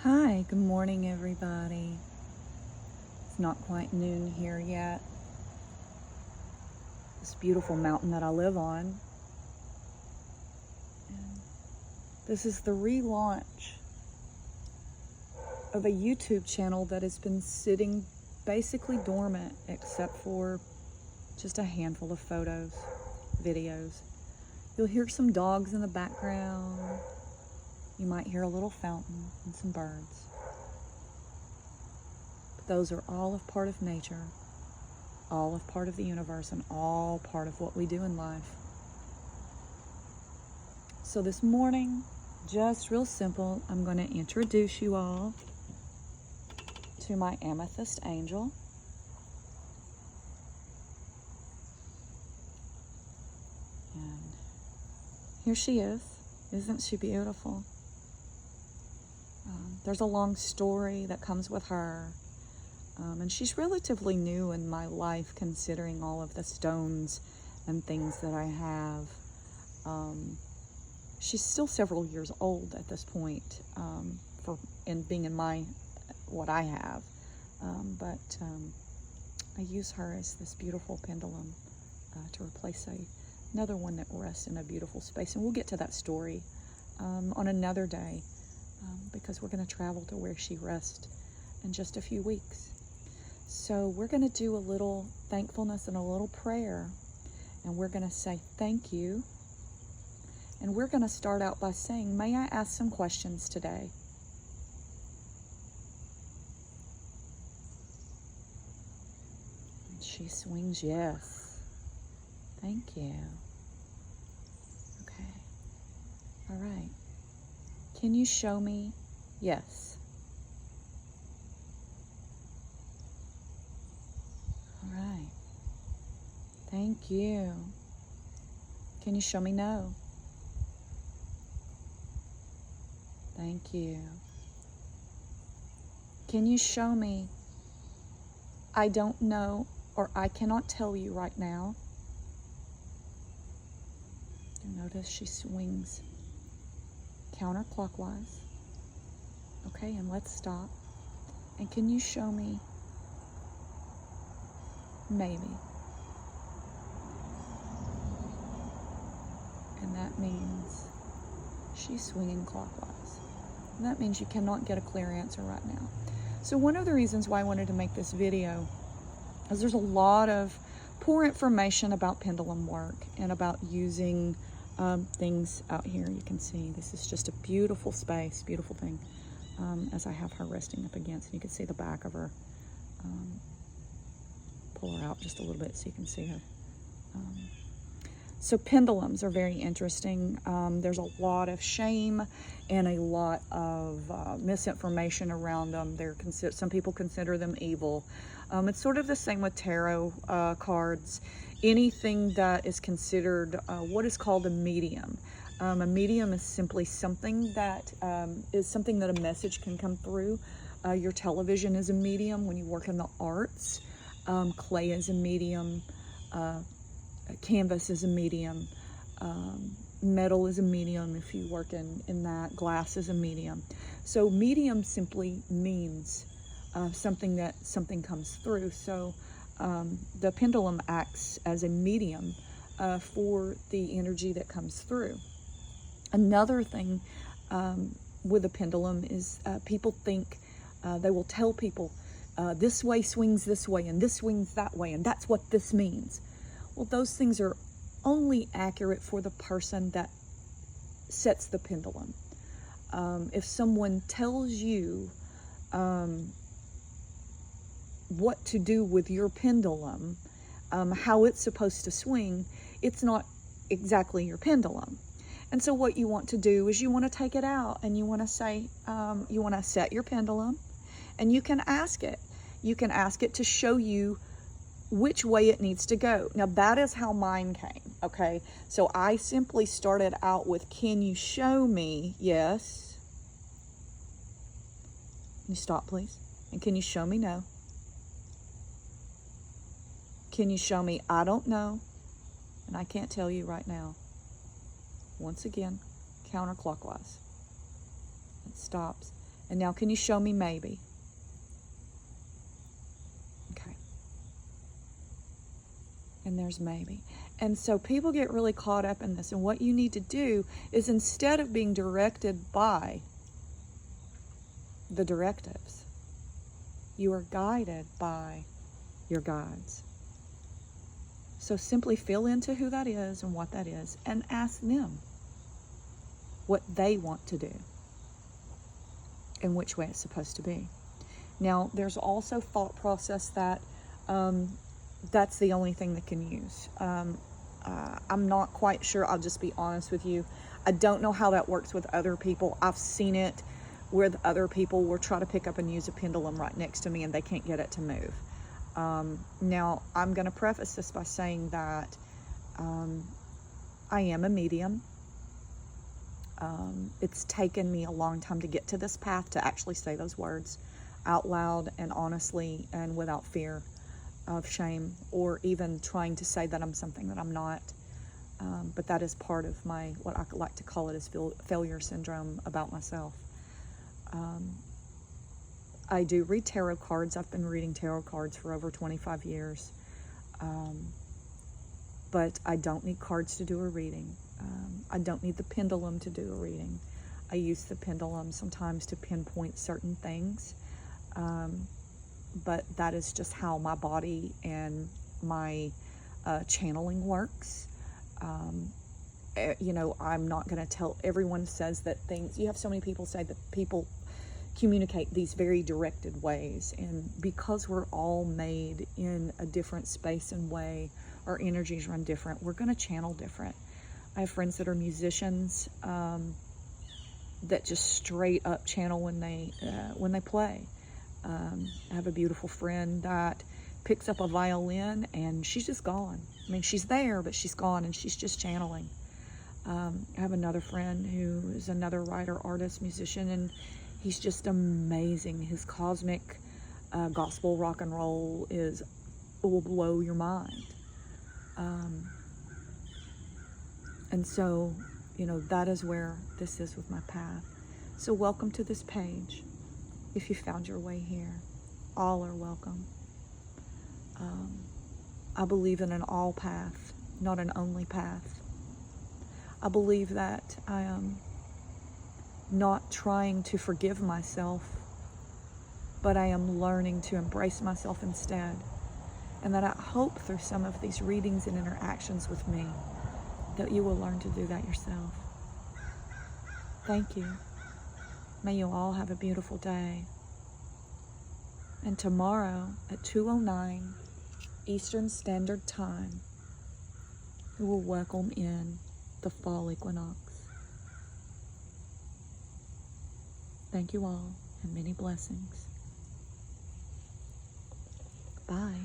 Hi, good morning, everybody. It's not quite noon here yet. This beautiful mountain that I live on. And this is the relaunch of a YouTube channel that has been sitting basically dormant, except for just a handful of photos, videos. You'll hear some dogs in the background. You might hear a little fountain and some birds. But those are all a part of nature, all a part of the universe, and all part of what we do in life. So this morning, just real simple, I'm going to introduce you all to my Amethyst Angel. And here she is. Isn't she beautiful? There's a long story that comes with her. And she's relatively new in my life, considering all of the stones and things that I have. She's still several years old at this point, in being in what I have. But I use her as this beautiful pendulum to replace another one that rests in a beautiful space. And we'll get to that story on another day, because we're going to travel to where she rests in just a few weeks. So we're going to do a little thankfulness and a little prayer, and we're going to say thank you. And we're going to start out by saying, may I ask some questions today? And she swings yes. Thank you. Okay. All right. Can you show me yes? All right. Thank you. Can you show me no? Thank you. Can you show me I don't know or I cannot tell you right now? You notice she swings counterclockwise. Okay, and let's stop. And can you show me maybe? And that means she's swinging clockwise. And that means you cannot get a clear answer right now. So one of the reasons why I wanted to make this video is there's a lot of poor information about pendulum work and about using things out here. You can see this is just a beautiful space, beautiful thing, as I have her resting up against. And you can see the back of her. Pull her out just a little bit so you can see her. So pendulums are very interesting. There's a lot of shame and a lot of misinformation around them. Some people consider them evil. It's sort of the same with tarot cards. Anything that is considered what is called a medium. A medium is simply something that a message can come through. Your television is a medium when you work in the arts. Clay is a medium. Canvas is a medium. Metal is a medium if you work in that. Glass is a medium. So medium simply means something comes through. So the pendulum acts as a medium for the energy that comes through. Another thing with a pendulum is people think they will tell people this way swings this way and this swings that way, and that's what this means. Well, those things are only accurate for the person that sets the pendulum. If someone tells you what to do with your pendulum, how it's supposed to swing, it's not exactly your pendulum. And so what you want to do is you want to take it out and you want to say, you want to set your pendulum, and you can ask it. You can ask it to show you which way it needs to go. Now that is how mine came, okay? So I simply started out with, can you show me? Yes. Can you stop, please? And can you show me? No. Can you show me? I don't know, and I can't tell you right now. Once again, counterclockwise. It stops. And now can you show me maybe? Okay. And there's maybe. And so people get really caught up in this. And what you need to do is, instead of being directed by the directives, you are guided by your guides. So simply feel into who that is and what that is, and ask them what they want to do and which way it's supposed to be. Now, there's also thought process that that's the only thing that can use. I'm not quite sure. I'll just be honest with you. I don't know how that works with other people. I've seen it with other people will try to pick up and use a pendulum right next to me and they can't get it to move. Now, I'm going to preface this by saying that I am a medium. It's taken me a long time to get to this path, to actually say those words out loud and honestly and without fear of shame, or even trying to say that I'm something that I'm not. But that is part of my, what I like to call it, is failure syndrome about myself. I do read tarot cards. I've been reading tarot cards for over 25 years. But I don't need cards to do a reading. I don't need the pendulum to do a reading. I use the pendulum sometimes to pinpoint certain things. But that is just how my body and my channeling works. You know, I'm not going to tell, everyone says that things, you have so many people say that people communicate these very directed ways, and because we're all made in a different space and way, our energies run different, we're going to channel different. I have friends that are musicians that just straight up channel when they play. I have a beautiful friend that picks up a violin and she's just gone. I mean, she's there, but she's gone and she's just channeling. I have another friend who is another writer, artist, musician, and he's just amazing. His cosmic gospel rock and roll will blow your mind. And so, you know, that is where this is with my path. So welcome to this page. If you found your way here, all are welcome. I believe in an all path, not an only path. I believe that I am not trying to forgive myself, but I am learning to embrace myself instead. And that I hope through some of these readings and interactions with me that you will learn to do that yourself. Thank you. May you all have a beautiful day. And tomorrow at 2:09 Eastern Standard Time, we will welcome in the fall equinox. Thank you all, and many blessings. Bye.